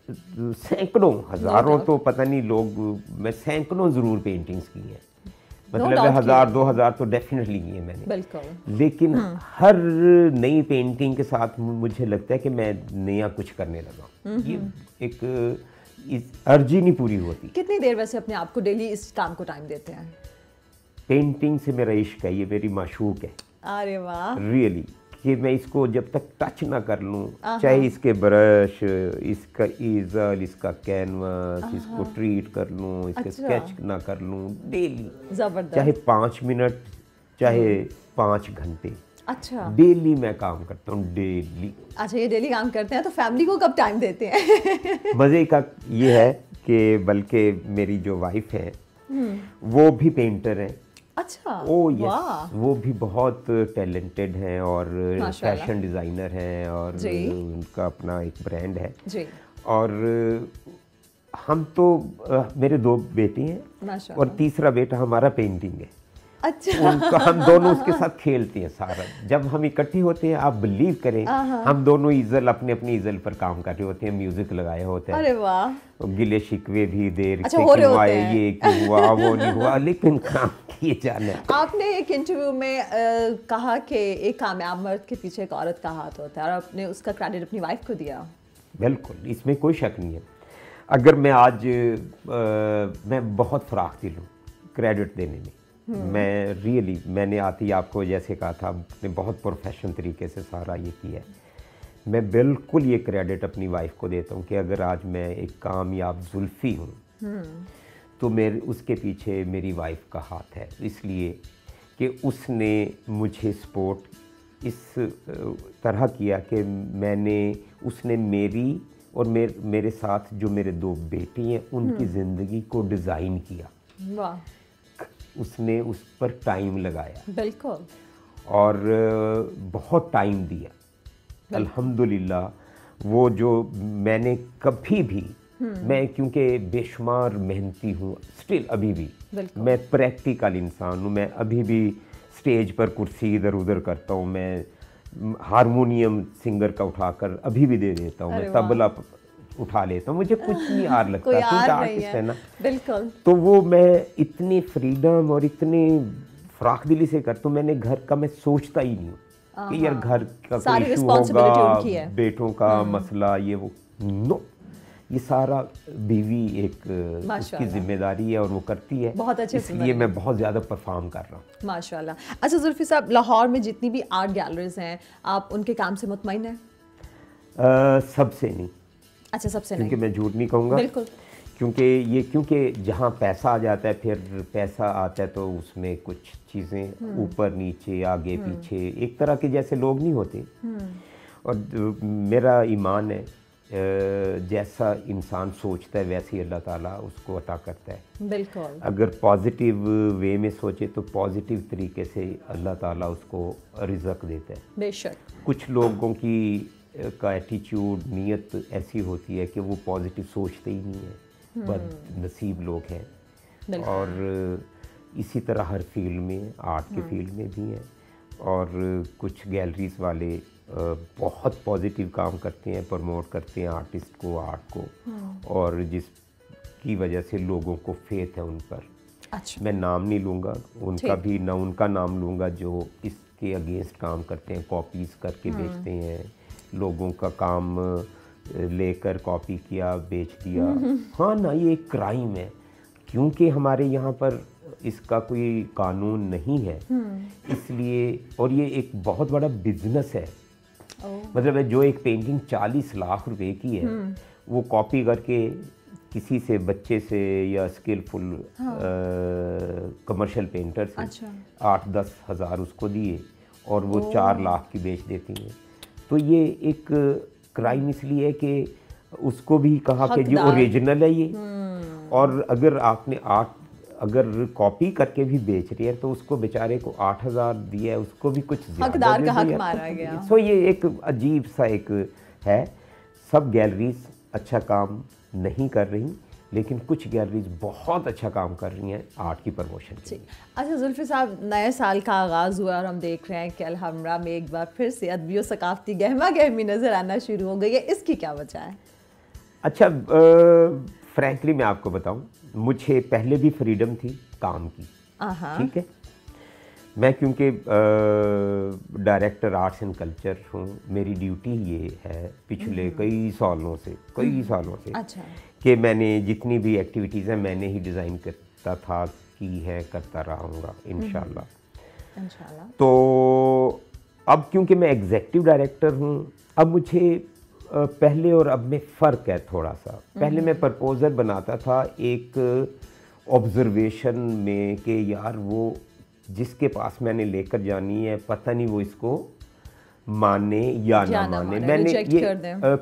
सैकड़ों, हजारों तो पता नहीं लोग, मैं सैकड़ों ज़रूर पेंटिंग्स की हैं, मतलब 1000 2000 तो डेफिनेटली की है मैंने। बिल्कुल। लेकिन हर नई पेंटिंग के साथ मुझे लगता है कि मैं नया कुछ करने लगा। ये एक अर्जी नहीं पूरी होती। कितनी देर वैसे अपने आप को डेली इस काम को टाइम देते हैं? पेंटिंग से मेरा इश्क है, ये मेरी माशूक है। अरे वाह। रियली, कि मैं इसको जब तक टच ना कर लूँ, चाहे इसके ब्रश, इसका ईजल, इसका कैनवास, इसको ट्रीट कर लूँ, इसके स्केच ना कर लूँ डेली, जबरदस्त, चाहे 5 मिनट, चाहे 5 घंटे। अच्छा, डेली मैं काम करता हूँ, डेली। अच्छा, ये डेली काम करते हैं तो फैमिली को कब टाइम देते हैं? मज़े का ये है कि बल्कि मेरी जो वाइफ है वो भी पेंटर है। अच्छा। ओ यस, वो भी बहुत टैलेंटेड हैं और फैशन डिज़ाइनर हैं और उनका अपना एक ब्रांड है जी। और हम तो मेरे 2 बेटे हैं और तीसरा बेटा हमारा पेंटिंग है। अच्छा। उनका हम दोनों उसके साथ खेलते हैं सारा। जब हम इकट्ठे होते हैं, आप बिलीव करें, हम दोनों ईजल, अपने अपनी ईजल पर काम कर रहे होते हैं, म्यूजिक लगाया होता है। अरे वाह। गिले शिकवे भी देर अच्छा, हो रहे होते हैं। ये क्यों हुआ, वो नहीं हुआ, लेकिन काम किए जाना। आपने एक इंटरव्यू में कहा कि एक कामयाब मर्द के पीछे एक औरत का हाथ होता है और आपने उसका क्रेडिट अपनी वाइफ को दिया। बिल्कुल, इसमें कोई शक नहीं है। अगर मैं आज मैं बहुत फराख दिल हूँ क्रेडिट देने में। मैं रियली, मैंने आती आपको जैसे कहा था, आपने बहुत प्रोफेशनल तरीके से सारा ये किया है। मैं बिल्कुल ये क्रेडिट अपनी वाइफ को देता हूँ कि अगर आज मैं एक कामयाब जुल्फ़ी हूँ तो मेरे उसके पीछे मेरी वाइफ का हाथ है, इसलिए कि उसने मुझे सपोर्ट इस तरह किया कि उसने मेरी और मेरे साथ जो मेरे 2 बेटी हैं उनकी ज़िंदगी को डिज़ाइन किया। वाह। उसने उस पर टाइम लगाया। बिल्कुल। और बहुत टाइम दिया। अल्हम्दुलिल्लाह, वो जो मैंने कभी भी, मैं क्योंकि बेशुमार मेहनती हूँ, स्टिल अभी भी मैं प्रैक्टिकल इंसान हूँ। मैं अभी भी स्टेज पर कुर्सी इधर उधर करता हूँ, मैं हारमोनियम सिंगर का उठाकर अभी भी दे देता हूँ, मैं तबला उठा लेता हूँ, मुझे कुछ नहीं आर लगता कोई क्योंकि आर नहीं आर्टिस्ट है ना। बिल्कुल। तो वो मैं इतनी फ्रीडम और इतनी फराख दिली से करता हूँ, मैंने घर का मैं सोचता ही नहीं हूँ कि यार घर का सारी कोई इशू responsibility होगा, उनकी है। बेटों का मसला ये वो, नो, ये सारा बीवी एक उसकी माशाल्लाह। जिम्मेदारी है और वो करती है। बहुत अच्छे से इसलिए मैं बहुत ज़्यादा परफॉर्म कर रहा हूँ। माशाल्लाह। अच्छा जुल्फी साहब, लाहौर में जितनी भी आर्ट गैलरीज हैं, आप उनके काम से मुतमईन हैं? सबसे नहीं, अच्छा, सबसे क्योंकि नहीं। मैं झूठ नहीं कहूँगा, बिल्कुल। क्योंकि जहाँ पैसा आ जाता है, फिर पैसा आता है तो उसमें कुछ चीज़ें ऊपर नीचे आगे पीछे एक तरह के जैसे लोग नहीं होते। और मेरा ईमान है जैसा इंसान सोचता है वैसे ही अल्लाह ताला उसको अता करता है। बिल्कुल। अगर पॉजिटिव वे में सोचे तो पॉजिटिव तरीके से अल्लाह ताला उसको रिज़्क देता है। बेशक। कुछ लोगों की का एटीट्यूड, नीयत ऐसी होती है कि वो पॉजिटिव सोचते ही नहीं है, बदनसीब लोग हैं। और इसी तरह हर फील्ड में, आर्ट के फील्ड में भी हैं। और कुछ गैलरीज वाले बहुत पॉजिटिव काम करते हैं, प्रमोट करते हैं आर्टिस्ट को, आर्ट को, और जिसकी वजह से लोगों को फेथ है उन पर। अच्छा। मैं नाम नहीं लूँगा उनका भी, ना उनका नाम लूँगा जो इसके अगेंस्ट काम करते हैं, कॉपीज़ करके बेचते हैं, लोगों का काम लेकर कॉपी किया बेच दिया। हाँ ना, ये एक क्राइम है, क्योंकि हमारे यहाँ पर इसका कोई कानून नहीं है, इसलिए। और ये एक बहुत बड़ा बिजनेस है। मतलब जो एक पेंटिंग 40 लाख रुपए की है, वो कॉपी करके किसी से, बच्चे से या स्किलफुल कमर्शियल पेंटर से, अच्छा। 8-10 हज़ार उसको दिए और वो 4 लाख की बेच देती हैं। तो ये एक क्राइम इसलिए है कि उसको भी कहा कि जो ओरिजिनल है ये, और अगर आपने अगर कॉपी करके भी बेच रही है तो उसको बेचारे को 8,000 दिया है, उसको भी कुछ हकदार का हक मारा गया। तो ये एक अजीब सा एक है। सब गैलरीज अच्छा काम नहीं कर रही, लेकिन कुछ गैलरीज बहुत अच्छा काम कर रही हैं आर्ट की प्रमोशन के लिए। अच्छा जुल्फी साहब, नए साल का आगाज़ हुआ और हम देख रहे हैं कि अलहमरा में एक बार फिर से अदबी और सकाफती गहमा गहमी नज़र आना शुरू हो गई है, इसकी क्या वजह है? अच्छा, फ्रैंकली मैं आपको बताऊं, मुझे पहले भी फ्रीडम थी काम की, ठीक है। मैं क्योंकि डायरेक्टर आर्ट्स एंड कल्चर हूँ, मेरी ड्यूटी ये है पिछले कई सालों से अच्छा। कि मैंने जितनी भी एक्टिविटीज़ हैं मैंने ही डिज़ाइन करता था, की है, करता रहूँगा इंशाल्लाह। तो अब क्योंकि मैं एग्जीक्यूटिव डायरेक्टर हूँ, अब मुझे पहले और अब में फ़र्क है थोड़ा सा। पहले मैं प्रपोज़ल बनाता था एक ऑब्जर्वेशन में कि यार वो जिसके पास मैंने लेकर जानी है, पता नहीं वो इसको माने या ना माने। मैंने ये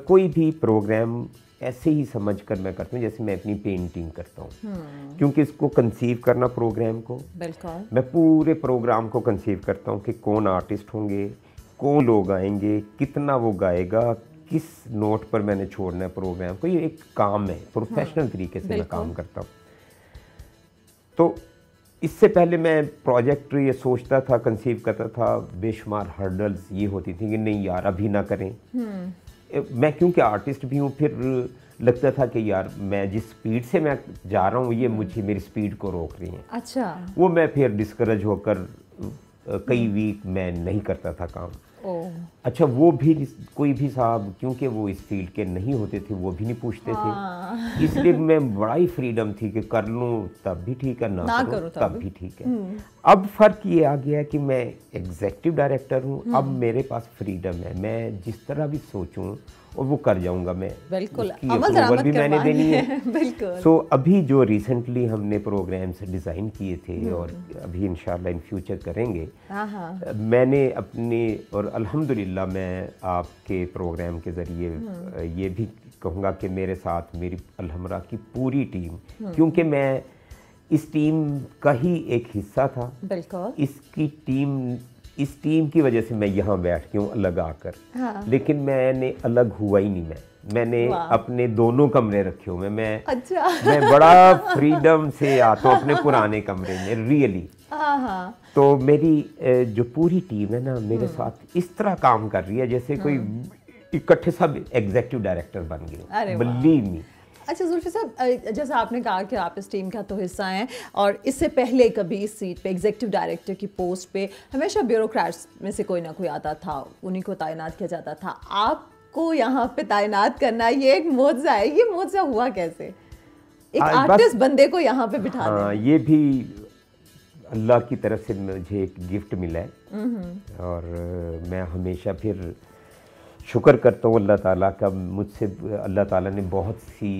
कोई भी प्रोग्राम ऐसे ही समझकर मैं करता हूँ जैसे मैं अपनी पेंटिंग करता हूँ, क्योंकि इसको कंसीव करना प्रोग्राम को, मैं पूरे प्रोग्राम को कंसीव करता हूँ कि कौन आर्टिस्ट होंगे, कौन लोग आएंगे, कितना वो गाएगा, किस नोट पर मैंने छोड़ना है प्रोग्राम को। ये एक काम है, प्रोफेशनल तरीके से मैं काम करता हूँ। तो इससे पहले मैं प्रोजेक्ट ये सोचता था, कंसीव करता था, बेशुमार हर्डल्स ये होती थी कि नहीं यार अभी ना करें। मैं क्योंकि आर्टिस्ट भी हूँ, फिर लगता था कि यार मैं जिस स्पीड से मैं जा रहा हूँ ये मुझे मेरी स्पीड को रोक रही है। अच्छा। वो मैं फिर डिस्करेज होकर कई वीक मैं नहीं करता था काम। अच्छा, वो भी कोई भी साहब क्योंकि वो इस फील्ड के नहीं होते थे, वो भी नहीं पूछते थे, इसलिए मैं बड़ा ही फ्रीडम थी कि कर लूँ तब भी ठीक है, ना करूँ तब भी ठीक है। अब फ़र्क ये आ गया कि मैं एग्जीक्यूटिव डायरेक्टर हूँ, अब मेरे पास फ्रीडम है, मैं जिस तरह भी सोचूं और वो कर जाऊंगा। मैं बिल्कुल अप्रूवल भी मैंने देनी है। बिल्कुल। सो अभी जो रिसेंटली हमने प्रोग्राम्स डिज़ाइन किए थे और अभी इंशाल्लाह इन फ्यूचर करेंगे, मैंने अपने, और अल्हम्दुलिल्लाह मैं आपके प्रोग्राम के ज़रिए ये भी कहूँगा कि मेरे साथ मेरी अलहमरा की पूरी टीम, क्योंकि मैं इस टीम का ही एक हिस्सा था। बिल्कुल। इस टीम की वजह से मैं यहाँ बैठ गया हूँ अलग आकर। लेकिन मैंने अलग हुआ ही नहीं। मैंने अपने दोनों कमरे रखे हुए। मैं बड़ा फ्रीडम से आता हूँ अपने पुराने कमरे में, रियली। तो मेरी जो पूरी टीम है ना, मेरे साथ इस तरह काम कर रही है जैसे कोई इकट्ठे सब एग्जीक्यूटिव डायरेक्टर बन अरे गए, वाह। Believe me. अच्छा जुल्फी साहब, जैसा आपने कहा कि आप इस टीम का तो हिस्सा हैं और इससे पहले कभी इस सीट पे एग्जीक्यूटिव डायरेक्टर की पोस्ट पे हमेशा ब्यूरोक्रेट्स में से कोई ना कोई आता था, उन्हीं को तैनात किया जाता था। आपको यहाँ पे तैनात करना ये एक मौजज़ा है, ये मौजज़ा हुआ कैसे? एक आर्टिस्ट बंदे को यहाँ पे बिठा देना। ये भी अल्लाह की तरफ से मुझे एक गिफ्ट मिला है और मैं हमेशा फिर शुक्र करता हूँ अल्लाह ताला का, मुझसे अल्लाह ताला ने बहुत सी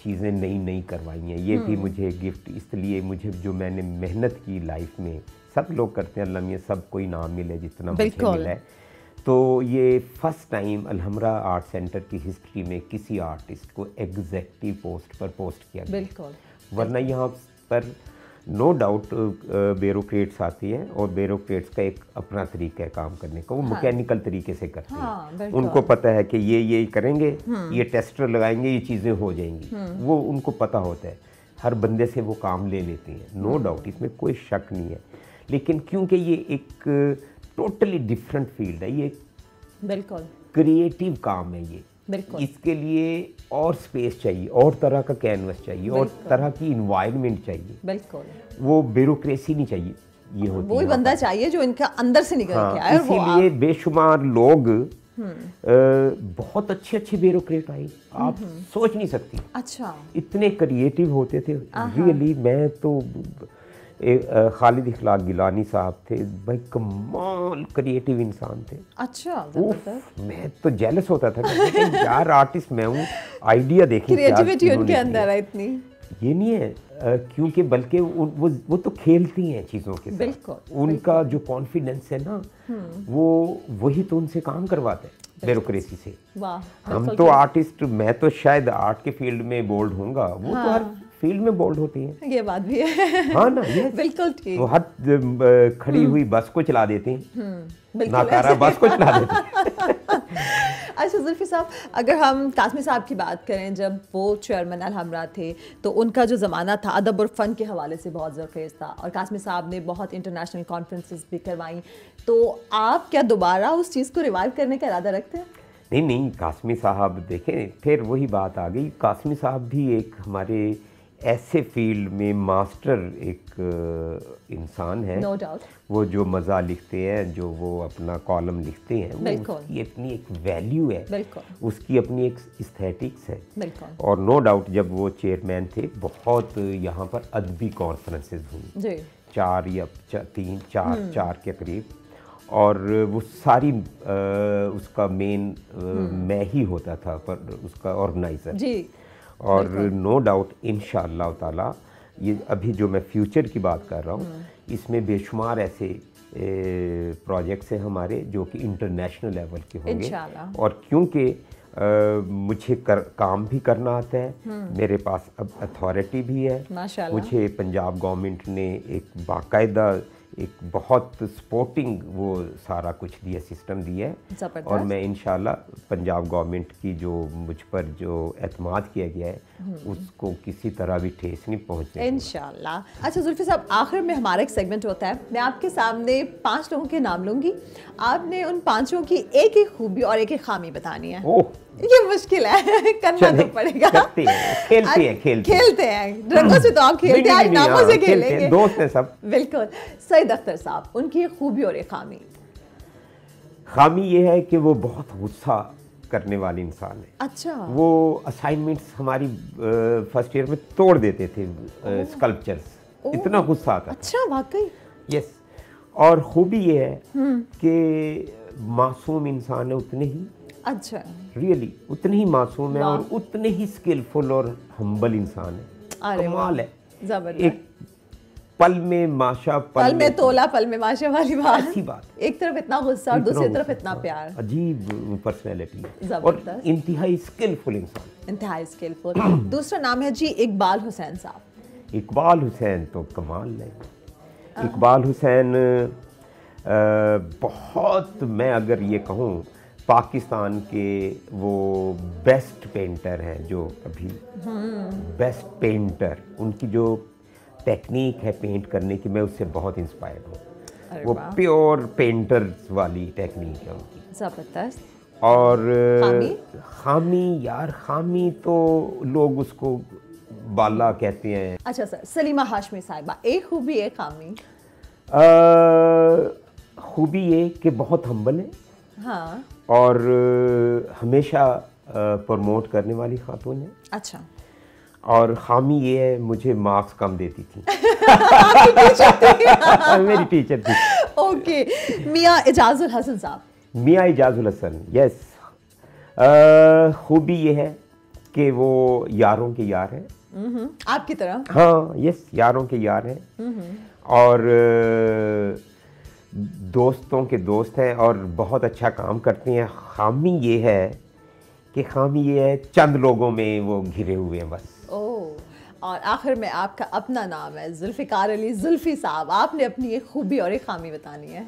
चीज़ें नई करवाई हैं। ये भी मुझे गिफ्ट इसलिए, मुझे जो मैंने मेहनत की लाइफ में, सब लोग करते हैं, अल्लाह मियां सब कोई नाम मिले जितना मुझे मिला है। तो ये first time Alhamra art centre की हिस्ट्री में किसी आर्टिस्ट को एग्जीक्यूटिव पोस्ट पर पोस्ट किया गया। बिल्कुल। वरना यहाँ पर नो डाउट ब्यूरोक्रेट्स आती हैं और ब्यूरोक्रेट्स का एक अपना तरीका है काम करने का, वो मैकेनिकल तरीके से करते हैं। उनको पता है कि ये करेंगे, ये टेस्टर लगाएंगे, ये चीज़ें हो जाएंगी, वो उनको पता होता है। हर बंदे से वो काम ले लेते हैं, नो डाउट, इसमें कोई शक नहीं है। लेकिन क्योंकि ये एक टोटली डिफरेंट फील्ड है, ये बिल्कुल क्रिएटिव काम है, ये बिल्कुल, इसके लिए और स्पेस चाहिए, और तरह का कैनवस चाहिए, और तरह की इन्वायरमेंट चाहिए। बिल्कुल, वो ब्यूरोक्रेसी नहीं चाहिए, ये होती है वही बंदा चाहिए जो इनका अंदर से निकल के आए। इसीलिए बेशुमार लोग बहुत अच्छे ब्यूरोक्रेट आए, आप सोच नहीं सकती। अच्छा, इतने क्रिएटिव होते थे रियली। मैं तो खालिद इखलाक गिलानी साहब थे भाई, कमाल क्रिएटिव इंसान थे। अच्छा, मैं तो जेलस होता था कि यार आर्टिस्ट मैं हूँ, आइडिया देखें, क्रिएटिविटी उनके अंदर है इतनी। ये नहीं है क्योंकि बल्कि वो तो खेलती हैं चीज़ों के साथ। बिल्कुल, उनका जो कॉन्फिडेंस है ना, वो वही तो उनसे काम करवाता है ब्यूरोक्रेसी से। वाह, हम तो आर्टिस्ट, मैं तो शायद आर्ट के फील्ड में बोल्ड होऊंगा, वो तो हर फील्ड में बोल्ड होती हैं। ये बात भी है। हाँ ना, ये बिल्कुल ठीक। वो हर खड़ी हुई बस को चला देते हैं, नाकारा बस को चला देते हैं। अच्छा जुल्फी साहब, अगर हम कासमी साहब की बात करें, जब वो चेयरमैन अलहमरा थे तो उनका जो ज़माना था अदब और फ़न के हवाले से बहुत ज़रखेज़ था और कासमी साहब ने बहुत इंटरनेशनल कॉन्फ्रेंसेस भी करवाई। तो आप क्या दोबारा उस चीज़ को रिवाइव करने का इरादा रखते हैं? नहीं, कासमी साहब देखें, फिर वही बात आ गई। कासमी साहब भी एक हमारे ऐसे फील्ड में मास्टर एक इंसान है। No doubt. वो जो मज़ा लिखते हैं, जो वो अपना कॉलम लिखते हैं, वो उसकी अपनी एक वैल्यू है, उसकी अपनी एक एस्थेटिक्स है। और नो डाउट जब वो चेयरमैन थे, बहुत यहाँ पर अदबी कॉन्फ्रेंसेस हुई, 4 या 3-4 के करीब, और वो सारी उसका मेन मैं ही होता था, पर उसका ऑर्गेनाइज़र जी। और नो डाउट इंशाअल्लाह ताला ये अभी जो मैं फ्यूचर की बात कर रहा हूँ, इसमें बेशुमार ऐसे प्रोजेक्ट्स हैं हमारे जो कि इंटरनेशनल लेवल के होंगे। और क्योंकि मुझे काम भी करना आता है, मेरे पास अब अथॉरिटी भी है, मुझे पंजाब गवर्नमेंट ने एक बाकायदा एक बहुत सपोर्टिंग वो सारा कुछ दिया, सिस्टम दिया है। और मैं इंशाल्लाह पंजाब गवर्नमेंट की जो मुझ पर जो एतमाद किया गया है, उसको किसी तरह भी ठेस नहीं पहुँचे इंशाल्लाह। अच्छा जुल्फी साहब, आखिर में हमारा एक सेगमेंट होता है, मैं आपके सामने 5 लोगों के नाम लूँगी, आपने उन 5 की एक एक खूबी और एक एक खामी बतानी है। ये मुश्किल है, करना तो पड़ेगा। खेलते हैं रंगों से, तो आप खेलते हैं, नामों से खेलेंगे, दोस्त हैं सब। बिल्कुल। सईद अख्तर साहब, उनकी एक खूबी और एक खामी ये है कि वो बहुत गुस्सा करने वाले इंसान है। अच्छा। वो असाइनमेंट्स हमारी फर्स्ट ईयर में तोड़ देते थे, स्कल्पचर्स, इतना गुस्सा आता। अच्छा, वाकई? यस। और खूबी ये है कि मासूम इंसान है उतने ही, अच्छा, रियली उतने ही मासूम है और उतने ही स्किलफुल और हम्बल इंसान है। कमाल है, एक पल में माशा, पल में तोला, पल में माशा वाली बात। ऐसी बात, एक तरफ इतना गुस्सा और दूसरी तरफ इतना प्यार। अजीब पर्सनैलिटी और इंतहाई स्किलफुल इंसान, इंतहाई स्किलफुल। दूसरा नाम है जी इकबाल हुसैन साहब। इकबाल हुसैन तो कमाल है। इकबाल हुसैन बहुत, मैं अगर ये कहूँ, पाकिस्तान के वो बेस्ट पेंटर हैं, जो अभी बेस्ट पेंटर, उनकी जो टेक्निक है पेंट करने की, मैं उससे बहुत इंस्पायर्ड हूँ। वो प्योर पेंटर्स वाली टेक्निक है उनकी, ज़बरदस्त। और खामी? खामी यार, खामी तो लोग उसको बाला कहते हैं। अच्छा सर, सलीमा हाशमी साहिबा, एक खूबी एक खामी? खूबी ये कि बहुत हम्बल है हाँ। और हमेशा प्रमोट करने वाली खातून है। अच्छा। और खामी ये है, मुझे मार्क्स कम देती थी। मेरी टीचर थी। ओके। मियाँ इजाजुल हसन साहब? मियाँ इजाजुल हसन, यस। खूबी ये है कि वो यारों के यार हैं। आपकी तरह? हाँ, यस, यारों के यार हैं और दोस्तों के दोस्त हैं और बहुत अच्छा काम करते हैं। खामी ये है कि चंद लोगों में वो घिरे हुए हैं बस। ओह। और आखिर में आपका अपना नाम है जुल्फ़िकार अली जुल्फ़ी साहब, आपने अपनी एक खूबी और एक खामी बतानी है।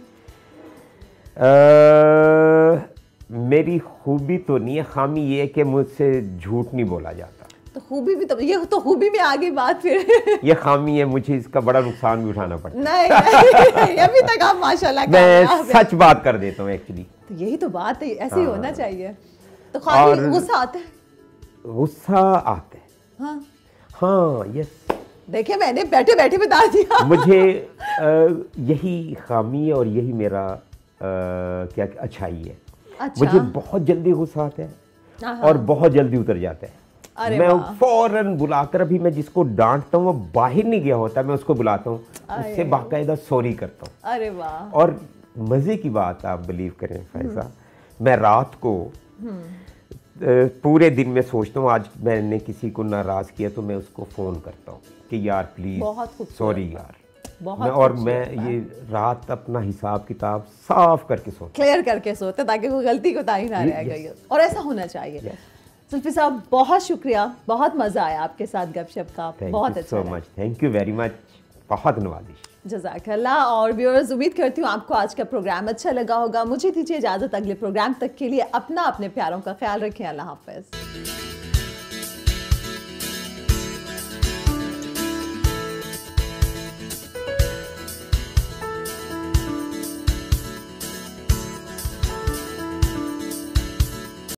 मेरी खूबी तो नहीं है, खामी ये है कि मुझसे झूठ नहीं बोला जाता। तो खूबी भी तो, ये तो खूबी में आगे बात फिर। ये खामी है, मुझे इसका बड़ा नुकसान भी उठाना पड़ता है। नहीं, अभी तक आप माशाल्लाह मैं सच बात कर देता हूँ एक्चुअली। तो यही तो बात है, ऐसे ही होना चाहिए। तो खाली गुस्सा आता है? गुस्सा आता है, हाँ हाँ, यस। देखिए मैंने बैठे बैठे बता दिया। मुझे यही खामी है और यही मेरा क्या अच्छाई है। अच्छा। मुझे बहुत जल्दी गुस्सा आता है और बहुत जल्दी उतर जाता है। मैं फौरन बुलाकर, अभी मैं जिसको डांटता हूँ वो बाहर नहीं गया होता, मैं उसको बुलाता हूँ, उससे बाकायदा सॉरी करता हूँ। अरे वाह। और मज़े की बात, आप बिलीव करें फायजा, मैं रात को पूरे दिन में सोचता हूँ आज मैंने किसी को नाराज़ किया तो मैं उसको फ़ोन करता हूँ कि यार प्लीज़ सॉरी यार। मैं ये रात अपना हिसाब किताब साफ करके सोता, क्लियर करके सोते ताकि कोई गलती कोताही ना रह गई। और ऐसा होना चाहिए। जुल्फी साहब बहुत शुक्रिया, बहुत मज़ा आया आपके साथ गपशप का। बहुत अच्छा, so much, thank you very much, बहुत नवाजिश। जज़ाकल्लाह। और व्यूअर्स, उम्मीद करती हूँ आपको आज का प्रोग्राम अच्छा लगा होगा। मुझे दीजिए इजाज़त, अगले प्रोग्राम तक के लिए अपने प्यारों का ख्याल रखें। अल्लाह हाफ़िज़।